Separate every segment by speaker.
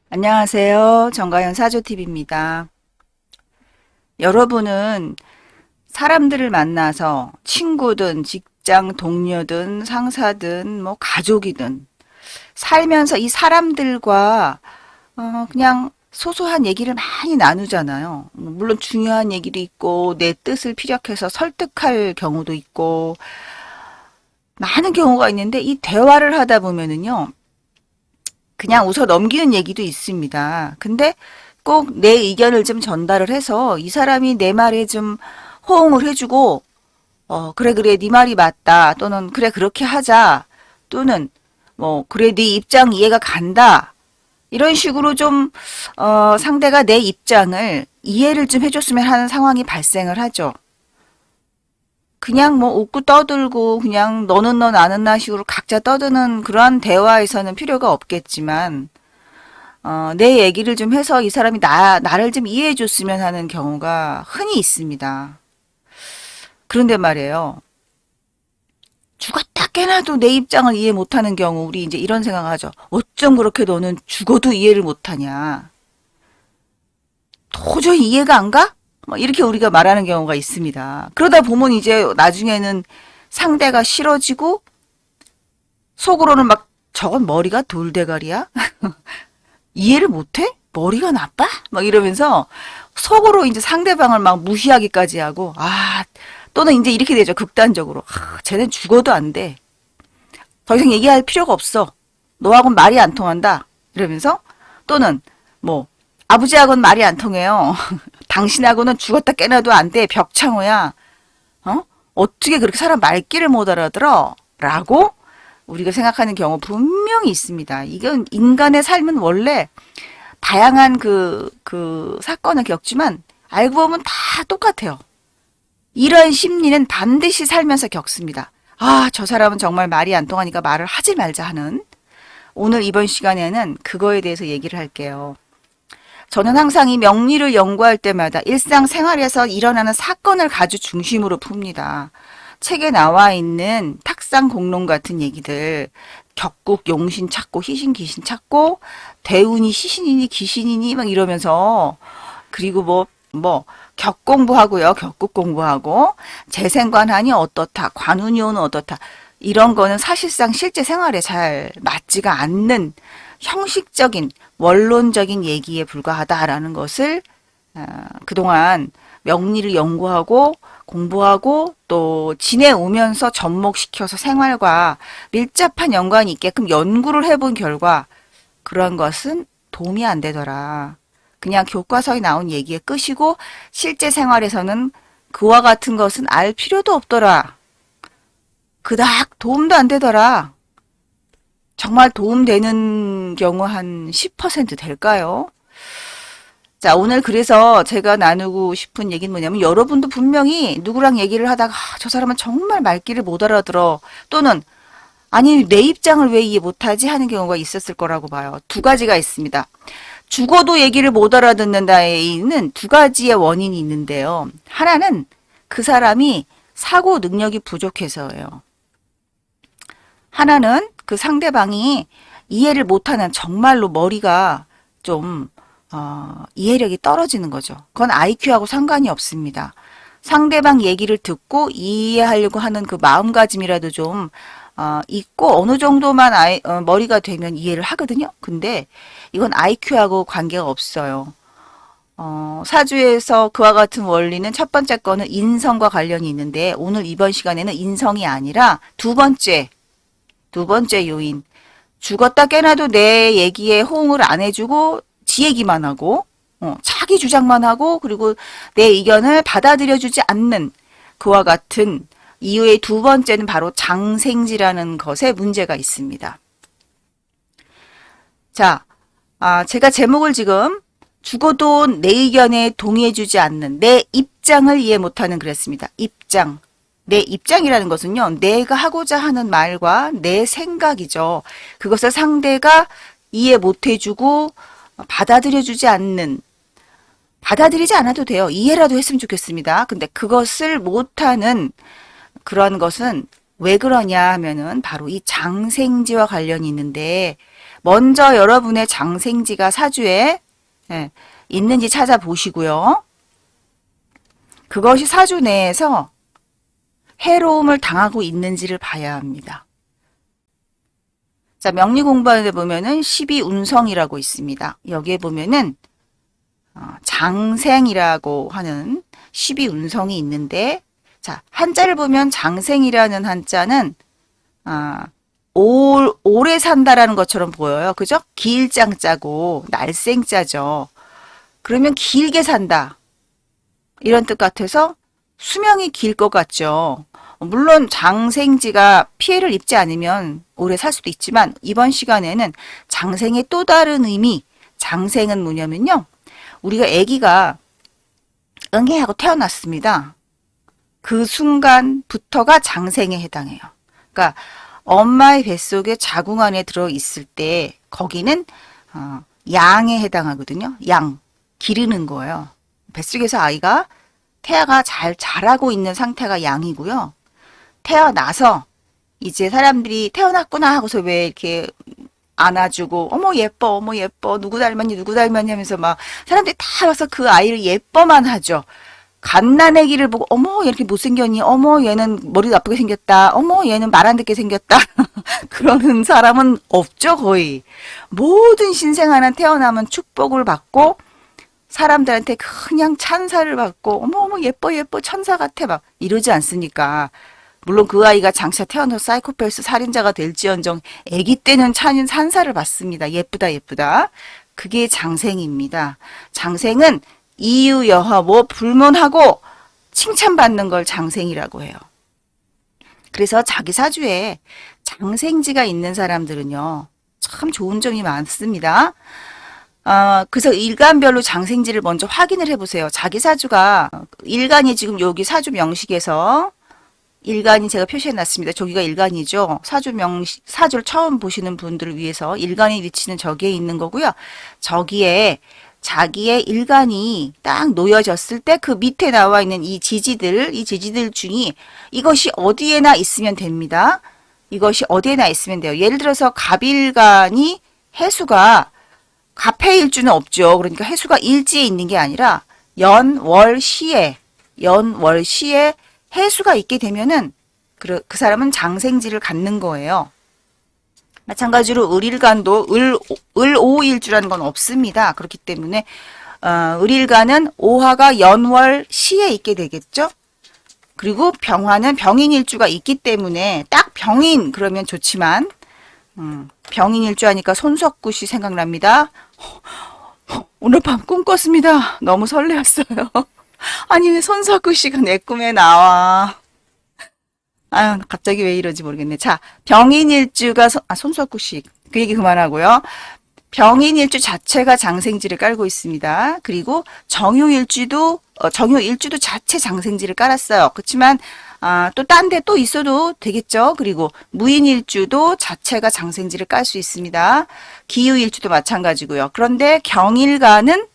Speaker 1: 안녕하세요. 정가연 사조TV입니다. 여러분은 사람들을 만나서 친구든 직장 동료든 상사든 뭐 가족이든 살면서 이 사람들과 그냥 소소한 얘기를 많이 나누잖아요. 물론 중요한 얘기도 있고 내 뜻을 피력해서 설득할 경우도 있고 많은 경우가 있는데 이 대화를 하다 보면은요. 그냥 웃어 넘기는 얘기도 있습니다. 근데 꼭 내 의견을 좀 전달을 해서 이 사람이 내 말에 좀 호응을 해주고, 그래, 그래, 네 말이 맞다. 또는, 그래, 그렇게 하자. 또는, 뭐, 그래, 네 입장 이해가 간다. 이런 식으로 좀, 상대가 내 입장을 이해를 좀 해줬으면 하는 상황이 발생을 하죠. 그냥 뭐 웃고 떠들고 그냥 너는 너 나는 나 식으로 각자 떠드는 그러한 대화에서는 필요가 없겠지만, 내 얘기를 좀 해서 이 사람이 나를 좀 이해해 줬으면 하는 경우가 흔히 있습니다. 그런데 말이에요. 죽었다 깨나도 내 입장을 이해 못하는 경우, 우리 이제 이런 생각을 하죠. 어쩜 그렇게 너는 죽어도 이해를 못하냐. 도저히 이해가 안 가? 뭐 이렇게 우리가 말하는 경우가 있습니다. 그러다 보면 이제 나중에는 상대가 싫어지고 속으로는 막 저건 머리가 돌대가리야? 이해를 못해? 머리가 나빠? 막 이러면서 속으로 이제 상대방을 막 무시하기까지 하고, 또는 이제 이렇게 되죠. 극단적으로. 쟤는 죽어도 안 돼. 더 이상 얘기할 필요가 없어. 너하고는 말이 안 통한다. 이러면서, 또는, 뭐, 아버지하고는 말이 안 통해요. 당신하고는 죽었다 깨나도 안 돼. 벽창호야. 어? 어떻게 그렇게 사람 말귀를 못 알아들어? 라고 우리가 생각하는 경우 분명히 있습니다. 이건 인간의 삶은 원래 다양한 그 사건을 겪지만 알고 보면 다 똑같아요. 이런 심리는 반드시 살면서 겪습니다. 저 사람은 정말 말이 안 통하니까 말을 하지 말자 하는 오늘 이번 시간에는 그거에 대해서 얘기를 할게요. 저는 항상 이 명리를 연구할 때마다 일상생활에서 일어나는 사건을 가주 중심으로 풉니다. 책에 나와 있는 탁상 공론 같은 얘기들, 격국 용신 찾고 희신 귀신 찾고 대운이 시신이니 귀신이니 막 이러면서 그리고 격 공부하고요. 격국 공부하고 재생관한이 어떻다. 관운이 오는 어떻다. 이런 거는 사실상 실제 생활에 잘 맞지가 않는 형식적인 원론적인 얘기에 불과하다라는 것을 그동안 명리를 연구하고 공부하고 또 지내오면서 접목시켜서 생활과 밀접한 연관이 있게끔 연구를 해본 결과 그러한 것은 도움이 안 되더라. 그냥 교과서에 나온 얘기의 끝이고 실제 생활에서는 그와 같은 것은 알 필요도 없더라. 그닥 도움도 안 되더라. 정말 도움되는 경우 한 10% 될까요? 자, 오늘 그래서 제가 나누고 싶은 얘기는 뭐냐면 여러분도 분명히 누구랑 얘기를 하다가 저 사람은 정말 말귀를 못 알아들어 또는 아니 내 입장을 왜 이해 못하지 하는 경우가 있었을 거라고 봐요. 두 가지가 있습니다. 죽어도 얘기를 못 알아듣는다에는 두 가지의 원인이 있는데요. 하나는 그 사람이 사고 능력이 부족해서예요. 하나는 그 상대방이 이해를 못하는 정말로 머리가 좀 이해력이 떨어지는 거죠. 그건 IQ하고 상관이 없습니다. 상대방 얘기를 듣고 이해하려고 하는 그 마음가짐이라도 좀 있고 어느 정도만 머리가 되면 이해를 하거든요. 근데 이건 IQ하고 관계가 없어요. 사주에서 그와 같은 원리는 첫 번째 거는 인성과 관련이 있는데 오늘 이번 시간에는 인성이 아니라 두 번째 요인. 죽었다 깨나도 내 얘기에 호응을 안 해주고 지 얘기만 하고 자기 주장만 하고 그리고 내 의견을 받아들여주지 않는 그와 같은 이유의 두 번째는 바로 장생지라는 것에 문제가 있습니다. 자, 제가 제목을 지금 죽어도 내 의견에 동의해주지 않는 내 입장을 이해 못하는 그랬습니다. 입장. 내 입장이라는 것은요. 내가 하고자 하는 말과 내 생각이죠. 그것을 상대가 이해 못해주고 받아들여주지 않는 받아들이지 않아도 돼요. 이해라도 했으면 좋겠습니다. 근데 그것을 못하는 그런 것은 왜 그러냐 하면은 바로 이 장생지와 관련이 있는데 먼저 여러분의 장생지가 사주에 예, 있는지 찾아보시고요. 그것이 사주 내에서 해로움을 당하고 있는지를 봐야 합니다. 자, 명리 공부하는데 보면은 12운성이라고 있습니다. 여기에 보면은 장생이라고 하는 12운성이 있는데, 자, 한자를 보면 장생이라는 한자는 오래 산다라는 것처럼 보여요. 그죠? 길장자고 날생자죠. 그러면 길게 산다. 이런 뜻 같아서 수명이 길 것 같죠. 물론 장생지가 피해를 입지 않으면 오래 살 수도 있지만 이번 시간에는 장생의 또 다른 의미, 장생은 뭐냐면요. 우리가 아기가 응애 하고 태어났습니다. 그 순간부터가 장생에 해당해요. 그러니까 엄마의 뱃속에 자궁 안에 들어있을 때 거기는 양에 해당하거든요. 양, 기르는 거예요. 뱃속에서 아이가 태아가 잘 자라고 있는 상태가 양이고요. 태어나서 이제 사람들이 태어났구나 하고서 왜 이렇게 안아주고 어머 예뻐 어머 예뻐 누구 닮았니 누구 닮았니 하면서 막 사람들이 다 와서 그 아이를 예뻐만 하죠. 갓난아기를 보고 어머 이렇게 못생겼니 어머 얘는 머리 나쁘게 생겼다 어머 얘는 말 안 듣게 생겼다 그러는 사람은 없죠. 거의 모든 신생 하나 태어나면 축복을 받고 사람들한테 그냥 찬사를 받고 어머 어머 예뻐 예뻐 천사 같아 막 이러지 않습니까? 물론 그 아이가 장차 태어나서 사이코패스 살인자가 될지언정 아기 때는 찬사를 받습니다. 예쁘다 예쁘다. 그게 장생입니다. 장생은 이유 여하 뭐 불문하고 칭찬받는 걸 장생이라고 해요. 그래서 자기 사주에 장생지가 있는 사람들은요. 참 좋은 점이 많습니다. 그래서 일간별로 장생지를 먼저 확인을 해보세요. 자기 사주가 일간이 지금 여기 사주 명식에서 일간이 제가 표시해놨습니다. 저기가 일간이죠. 사주를 처음 보시는 분들을 위해서 일간의 위치는 저기에 있는 거고요. 저기에 자기의 일간이 딱 놓여졌을 때 그 밑에 나와 있는 이 지지들 중에 이것이 어디에나 있으면 됩니다. 이것이 어디에나 있으면 돼요. 예를 들어서 갑일간이 해수가 갑해일주는 없죠. 그러니까 해수가 일지에 있는 게 아니라 연월시에 해수가 있게 되면은 그 사람은 장생지를 갖는 거예요. 마찬가지로 을일간도 을오일주라는 건 없습니다. 그렇기 때문에 을일간은 오화가 연월시에 있게 되겠죠. 그리고 병화는 병인일주가 있기 때문에 딱 병인 그러면 좋지만 병인일주 하니까 손석구 씨 생각납니다. 오늘 밤 꿈 꿨습니다. 너무 설레었어요. 아니 왜 손석구 씨가 내 꿈에 나와. 아유 갑자기 왜 이러지 모르겠네. 자 병인일주가 손석구 씨 그 얘기 그만하고요. 병인일주 자체가 장생지를 깔고 있습니다. 그리고 정유일주도 자체 장생지를 깔았어요. 그렇지만 또 딴 데 또 있어도 되겠죠. 그리고 무인일주도 자체가 장생지를 깔 수 있습니다. 기유일주도 마찬가지고요. 그런데 경일간은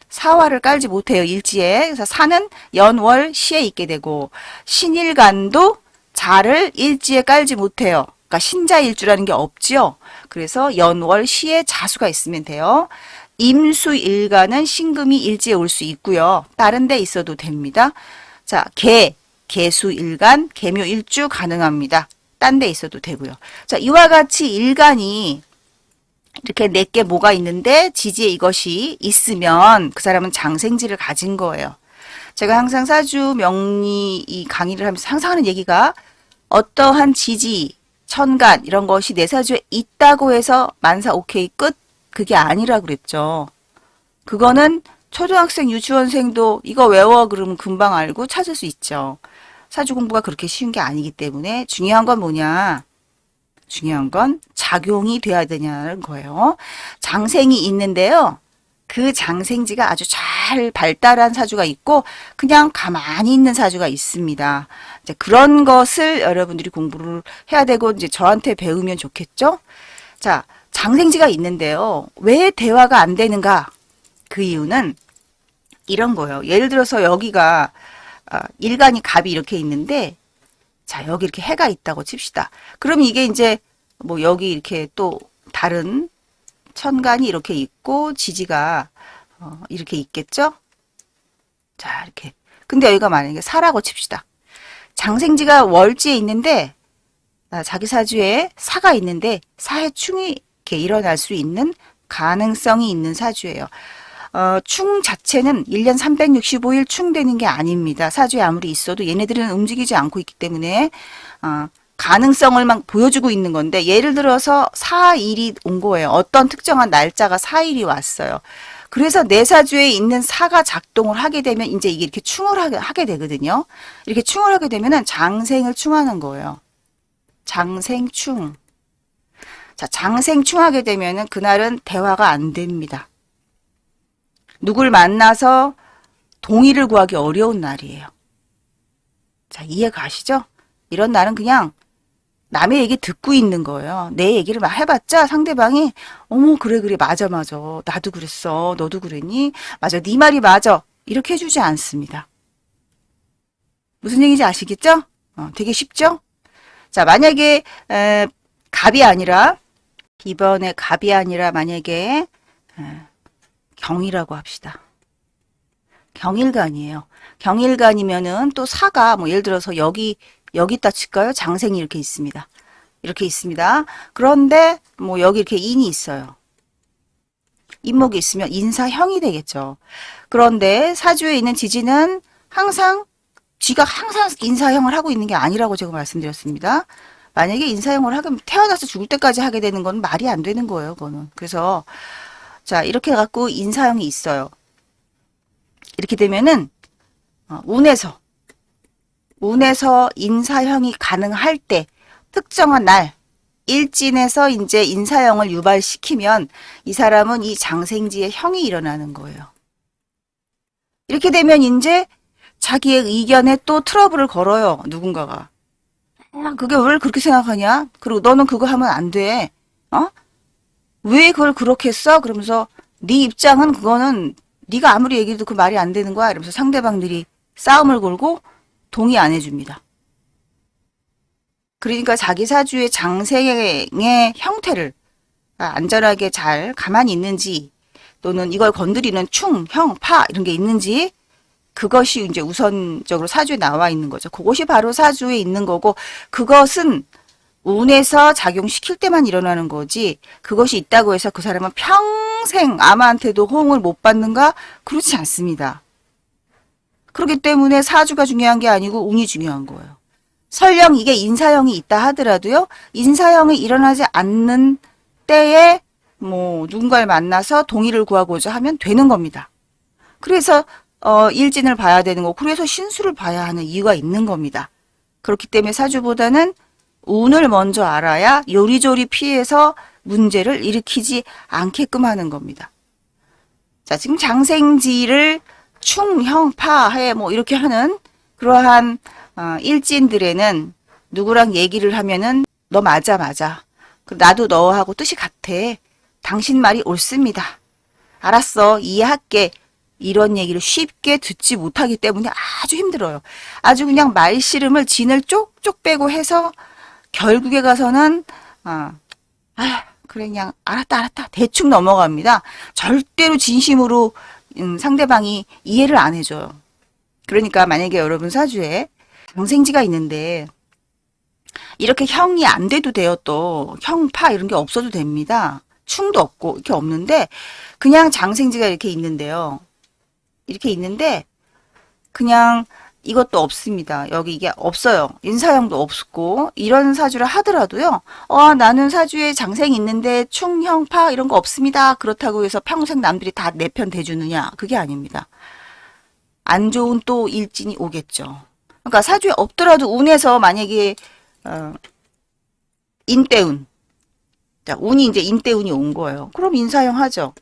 Speaker 1: 사화를 깔지 못해요. 일지에. 그래서 사는 연월시에 있게 되고 신일간도 자를 일지에 깔지 못해요. 그러니까 신자일주라는 게 없지요. 그래서 연월시에 자수가 있으면 돼요. 임수일간은 신금이 일지에 올 수 있고요. 다른 데 있어도 됩니다. 자, 개수일간, 개묘일주 가능합니다. 딴 데 있어도 되고요. 자, 이와 같이 일간이 이렇게 4개 뭐가 있는데 지지에 이것이 있으면 그 사람은 장생지를 가진 거예요. 제가 항상 사주 명리 이 강의를 하면서 항상 하는 얘기가 어떠한 지지, 천간 이런 것이 내 사주에 있다고 해서 만사 오케이 끝 그게 아니라 그랬죠. 그거는 초등학생 유치원생도 이거 외워 그러면 금방 알고 찾을 수 있죠. 사주 공부가 그렇게 쉬운 게 아니기 때문에 중요한 건 뭐냐. 중요한 건 작용이 돼야 되냐는 거예요. 장생이 있는데요. 그 장생지가 아주 잘 발달한 사주가 있고 그냥 가만히 있는 사주가 있습니다. 이제 그런 것을 여러분들이 공부를 해야 되고 이제 저한테 배우면 좋겠죠? 자, 장생지가 있는데요. 왜 대화가 안 되는가? 그 이유는 이런 거예요. 예를 들어서 여기가 일간이 갑이 이렇게 있는데 자, 여기 이렇게 해가 있다고 칩시다. 그럼 이게 이제 뭐 여기 이렇게 또 다른 천간이 이렇게 있고 지지가 이렇게 있겠죠? 자, 이렇게. 근데 여기가 만약에 사라고 칩시다. 장생지가 월지에 있는데 자기 사주에 사가 있는데 사의 충이 이렇게 일어날 수 있는 가능성이 있는 사주예요. 충 자체는 1년 365일 충되는 게 아닙니다. 사주에 아무리 있어도 얘네들은 움직이지 않고 있기 때문에 가능성을 막 보여주고 있는 건데, 예를 들어서 4일이 온 거예요. 어떤 특정한 날짜가 4일이 왔어요. 그래서 내 사주에 있는 사가 작동을 하게 되면 이제 이게 이렇게 충을 하게 되거든요. 이렇게 충을 하게 되면은 장생을 충하는 거예요. 장생충. 자, 장생충하게 되면은 그날은 대화가 안 됩니다. 누굴 만나서 동의를 구하기 어려운 날이에요. 자, 이해 가시죠? 이런 날은 그냥 남의 얘기 듣고 있는 거예요. 내 얘기를 막 해봤자 상대방이 어머 그래 맞아 나도 그랬어 너도 그랬니? 맞아 네 말이 맞아 이렇게 해주지 않습니다. 무슨 얘기인지 아시겠죠? 되게 쉽죠? 자, 만약에 갑이 아니라 이번에 갑이 아니라 만약에 경이라고 합시다. 경일간이에요. 경일간이면은 또 사가 뭐 예를 들어서 여기다 칠까요? 장생이 이렇게 있습니다. 이렇게 있습니다. 그런데 뭐 여기 이렇게 인이 있어요. 인목이 있으면 인사형이 되겠죠. 그런데 사주에 있는 지지는 항상 쥐가 항상 인사형을 하고 있는 게 아니라고 제가 말씀드렸습니다. 만약에 인사형을 하면 태어나서 죽을 때까지 하게 되는 건 말이 안 되는 거예요. 그거는. 그래서 자, 이렇게 갖고 인사형이 있어요. 이렇게 되면은 운에서 인사형이 가능할 때 특정한 날 일진에서 이제 인사형을 유발시키면 이 사람은 이 장생지에 형이 일어나는 거예요. 이렇게 되면 이제 자기의 의견에 또 트러블을 걸어요. 누군가가. 그게 왜 그렇게 생각하냐? 그리고 너는 그거 하면 안 돼. 왜 그걸 그렇게 했어? 그러면서 네 입장은 그거는 네가 아무리 얘기해도 그 말이 안 되는 거야. 이러면서 상대방들이 싸움을 걸고 동의 안 해줍니다. 그러니까 자기 사주의 장생의 형태를 안전하게 잘 가만히 있는지 또는 이걸 건드리는 충, 형, 파 이런 게 있는지 그것이 이제 우선적으로 사주에 나와 있는 거죠. 그것이 바로 사주에 있는 거고 그것은 운에서 작용시킬 때만 일어나는 거지 그것이 있다고 해서 그 사람은 평생 아무한테도 호응을 못 받는가? 그렇지 않습니다. 그렇기 때문에 사주가 중요한 게 아니고 운이 중요한 거예요. 설령 이게 인사형이 있다 하더라도요. 인사형이 일어나지 않는 때에 뭐 누군가를 만나서 동의를 구하고자 하면 되는 겁니다. 그래서 일진을 봐야 되는 거고 그래서 신수를 봐야 하는 이유가 있는 겁니다. 그렇기 때문에 사주보다는 운을 먼저 알아야 요리조리 피해서 문제를 일으키지 않게끔 하는 겁니다. 자, 지금 장생지를 충, 형, 파, 해 뭐 이렇게 하는 그러한 일진들에는 누구랑 얘기를 하면은 너 맞아. 나도 너하고 뜻이 같아. 당신 말이 옳습니다. 알았어. 이해할게. 이런 얘기를 쉽게 듣지 못하기 때문에 아주 힘들어요. 아주 그냥 말씨름을 진을 쪽쪽 빼고 해서 결국에 가서는 그래 그냥 알았다 대충 넘어갑니다. 절대로 진심으로 상대방이 이해를 안 해줘요. 그러니까 만약에 여러분 사주에 장생지가 있는데 이렇게 형이 안 돼도 돼요. 또 형파 이런 게 없어도 됩니다. 충도 없고 이렇게 없는데 그냥 장생지가 이렇게 있는데요. 이렇게 있는데 그냥 이것도 없습니다. 여기 이게 없어요. 인사형도 없고 이런 사주를 하더라도요. 나는 사주에 장생이 있는데 충, 형, 파 이런 거 없습니다. 그렇다고 해서 평생 남들이 다 내 편 대주느냐? 그게 아닙니다. 안 좋은 또 일진이 오겠죠. 그러니까 사주에 없더라도 운에서 만약에 인대운. 자, 운이 이제 인대운이 온 거예요. 그럼 인사형 하죠.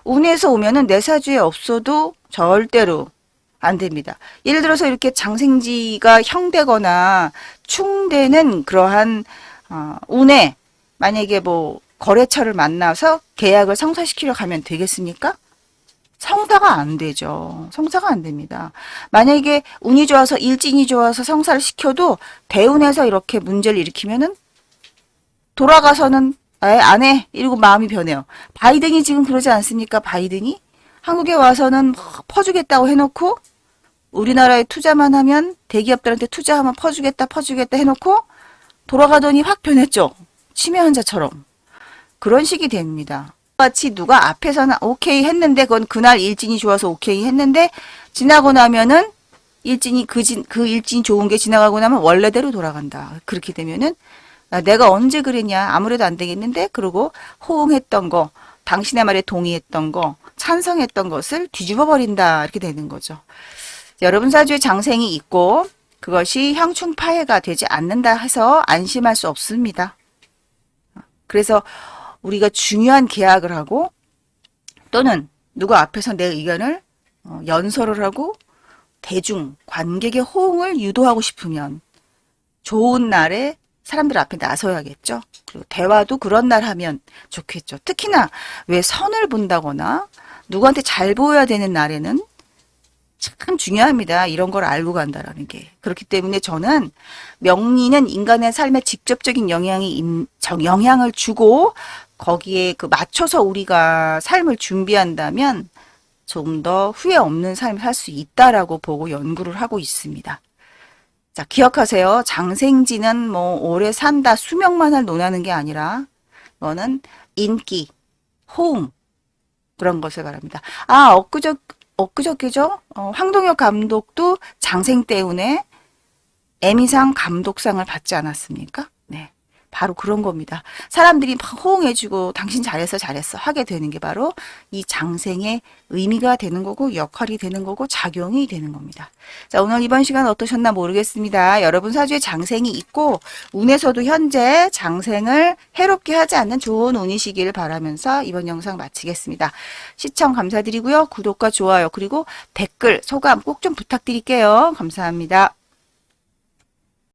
Speaker 1: 운에서 오면은 내 사주에 없어도 절대로 안 됩니다. 예를 들어서 이렇게 장생지가 형되거나 충되는 그러한 운에 만약에 뭐 거래처를 만나서 계약을 성사시키려 가면 되겠습니까? 성사가 안 되죠. 성사가 안 됩니다. 만약에 운이 좋아서 일진이 좋아서 성사를 시켜도 대운에서 이렇게 문제를 일으키면은 돌아가서는 안 해. 이러고 마음이 변해요. 바이든이 지금 그러지 않습니까? 바이든이 한국에 와서는 막 퍼주겠다고 해놓고 우리나라에 투자만 하면 대기업들한테 투자하면 퍼주겠다 해놓고 돌아가더니 확 변했죠. 치매 환자처럼. 그런 식이 됩니다. 같이 누가 앞에서는 오케이 했는데 그건 그날 일진이 좋아서 오케이 했는데 지나고 나면은 일진이 그 일진이 좋은 게 지나가고 나면 원래대로 돌아간다. 그렇게 되면은 내가 언제 그랬냐 아무래도 안 되겠는데 그러고 호응했던 거 당신의 말에 동의했던 거 찬성했던 것을 뒤집어 버린다 이렇게 되는 거죠. 여러분 사주에 장생이 있고 그것이 형충파해가 되지 않는다 해서 안심할 수 없습니다. 그래서 우리가 중요한 계약을 하고 또는 누구 앞에서 내 의견을 연설을 하고 대중, 관객의 호응을 유도하고 싶으면 좋은 날에 사람들 앞에 나서야겠죠. 그리고 대화도 그런 날 하면 좋겠죠. 특히나 왜 선을 본다거나 누구한테 잘 보여야 되는 날에는 참 중요합니다. 이런 걸 알고 간다라는 게. 그렇기 때문에 저는 명리는 인간의 삶에 직접적인 영향을 주고 거기에 맞춰서 우리가 삶을 준비한다면 좀 더 후회 없는 삶을 살 수 있다라고 보고 연구를 하고 있습니다. 자, 기억하세요. 장생지는 뭐 오래 산다, 수명만을 논하는 게 아니라 이거는 인기, 호응 그런 것을 말합니다. 엊그저께죠? 황동혁 감독도 장생 때문에 에미상 감독상을 받지 않았습니까? 네. 바로 그런 겁니다. 사람들이 막 호응해주고 당신 잘했어 하게 되는 게 바로 이 장생의 의미가 되는 거고 역할이 되는 거고 작용이 되는 겁니다. 자, 오늘 이번 시간 어떠셨나 모르겠습니다. 여러분 사주에 장생이 있고 운에서도 현재 장생을 해롭게 하지 않는 좋은 운이시길 바라면서 이번 영상 마치겠습니다. 시청 감사드리고요. 구독과 좋아요 그리고 댓글 소감 꼭 좀 부탁드릴게요. 감사합니다.